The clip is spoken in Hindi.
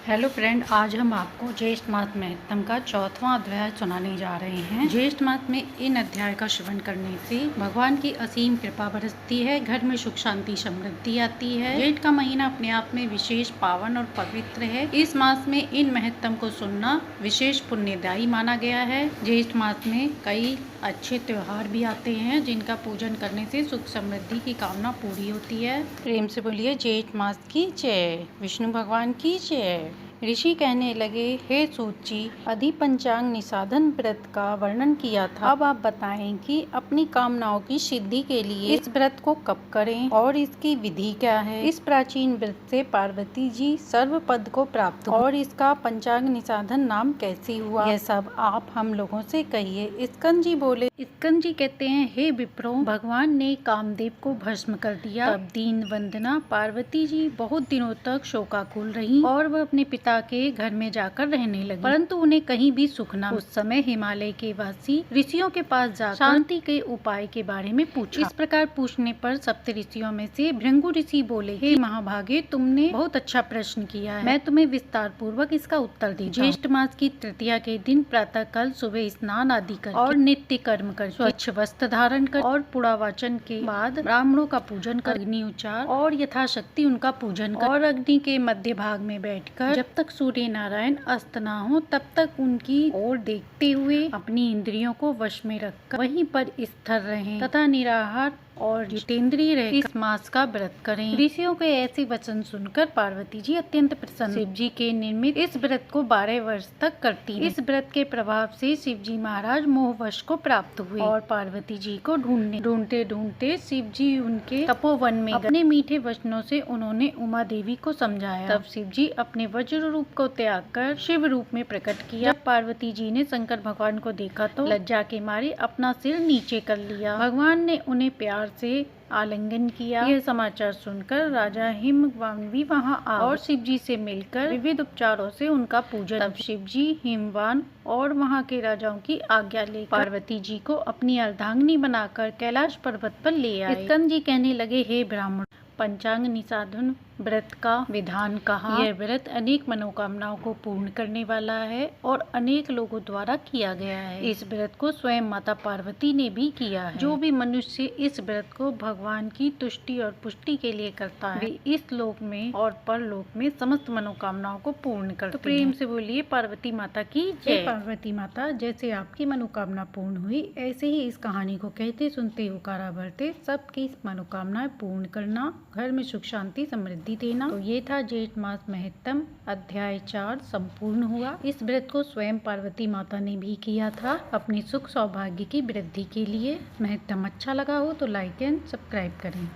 हेलो फ्रेंड, आज हम आपको ज्येष्ठ मास महत्तम का 4वां अध्याय सुनाने जा रहे हैं। ज्येष्ठ मास में इन अध्याय का श्रवण करने से भगवान की असीम कृपा बरसती है, घर में सुख शांति समृद्धि आती है। ज्येष्ठ का महीना अपने आप में विशेष पावन और पवित्र है। इस मास में इन महत्तम को सुनना विशेष पुण्यदायी माना गया है। ज्येष्ठ मास में कई अच्छे त्योहार भी आते हैं जिनका पूजन करने से सुख समृद्धि की कामना पूरी होती है। प्रेम से बोलिए ज्येष्ठ मास की जय, विष्णु भगवान की जय। ऋषि कहने लगे, हे सूत जी, अधि पंचांग निसाधन व्रत का वर्णन किया था। अब आप बताएं कि अपनी कामनाओं की सिद्धि के लिए इस व्रत को कब करें और इसकी विधि क्या है। इस प्राचीन व्रत से पार्वती जी सर्व पद को प्राप्त हुए और इसका पंचांग निसाधन नाम कैसे हुआ, यह सब आप हम लोगों से कहिए। स्कंद जी बोले, स्कंद जी कहते हैं, हे विप्रो, भगवान ने कामदेव को भस्म कर दिया। तब दीन वंदना पार्वती जी बहुत दिनों तक शोकाकुल रही और वह अपने पिता के घर में जाकर रहने लगी, परंतु उन्हें कहीं भी सुख न। उस समय हिमालय के वासी ऋषियों के पास जाकर शांति के उपाय के बारे में पूछा। इस प्रकार पूछने पर सप्त ऋषियों में से भृंगु ऋषि बोले, हे महाभागे, तुमने बहुत अच्छा प्रश्न किया है, मैं तुम्हें विस्तार पूर्वक इसका उत्तर देता हूँ। ज्येष्ठ मास की तृतीया के दिन प्रातः काल सुबह स्नान आदि कर और नित्य कर्म कर स्वच्छ वस्त्र धारण कर और पुड़ावाचन के बाद ब्राह्मणों का पूजन कर, अग्नि उच्चार और यथाशक्ति उनका पूजन कर और अग्नि के मध्य भाग में बैठकर जब तक सूर्य नारायण अस्त न हो तब तक उनकी ओर देखते हुए अपनी इंद्रियों को वश में रखकर वहीं पर स्थिर रहें तथा निराहार और जितेंद्रिय रहकर इस मास का व्रत करें। ऋषियों के ऐसे वचन सुनकर पार्वती जी अत्यंत प्रसन्न। शिव जी के निर्मित इस व्रत को 12 वर्ष तक करती हैं। इस व्रत के प्रभाव से शिव जी महाराज मोहवश को प्राप्त हुए और पार्वती जी को ढूंढते ढूंढते शिव जी उनके तपोवन में अपने मीठे वचनों से उन्होंने उमा देवी को समझाया। तब शिव जी अपने वज्र रूप को त्याग कर शिव रूप में प्रकट किया। जब पार्वती जी ने शंकर भगवान को देखा तो लज्जा के मारे अपना सिर नीचे कर लिया। भगवान ने उन्हें प्यार से आलिंगन किया। यह समाचार सुनकर राजा हिमवान भी वहां आ और शिव जी से मिलकर विविध उपचारों से उनका पूजन। तब शिव जी हिमवान और वहां के राजाओं की आज्ञा लेकर पार्वती जी को अपनी अर्धांगिनी बनाकर कैलाश पर्वत पर ले आए। स्कंद जी कहने लगे, हे ब्राह्मण, पंचांग निसाधन व्रत का विधान कहा। यह व्रत अनेक मनोकामनाओं को पूर्ण करने वाला है और अनेक लोगों द्वारा किया गया है। इस व्रत को स्वयं माता पार्वती ने भी किया है। जो भी मनुष्य इस व्रत को भगवान की तुष्टि और पुष्टि के लिए करता है, वे इस लोक में और परलोक में समस्त मनोकामनाओं को पूर्ण करते हैं। तो प्रेम से बोलिए पार्वती माता की जय। पार्वती माता, जैसे आपकी मनोकामना पूर्ण हुई, ऐसे ही इस कहानी को कहते सुनते हुकारा भरते सबकी मनोकामनाएं पूर्ण करना, घर में सुख शांति समृद्धि देना। तो ये था ज्येष्ठ मास महत्तम अध्याय 4 संपूर्ण हुआ। इस व्रत को स्वयं पार्वती माता ने भी किया था अपनी सुख सौभाग्य की वृद्धि के लिए। महत्तम अच्छा लगा हो तो लाइक एंड सब्सक्राइब करें।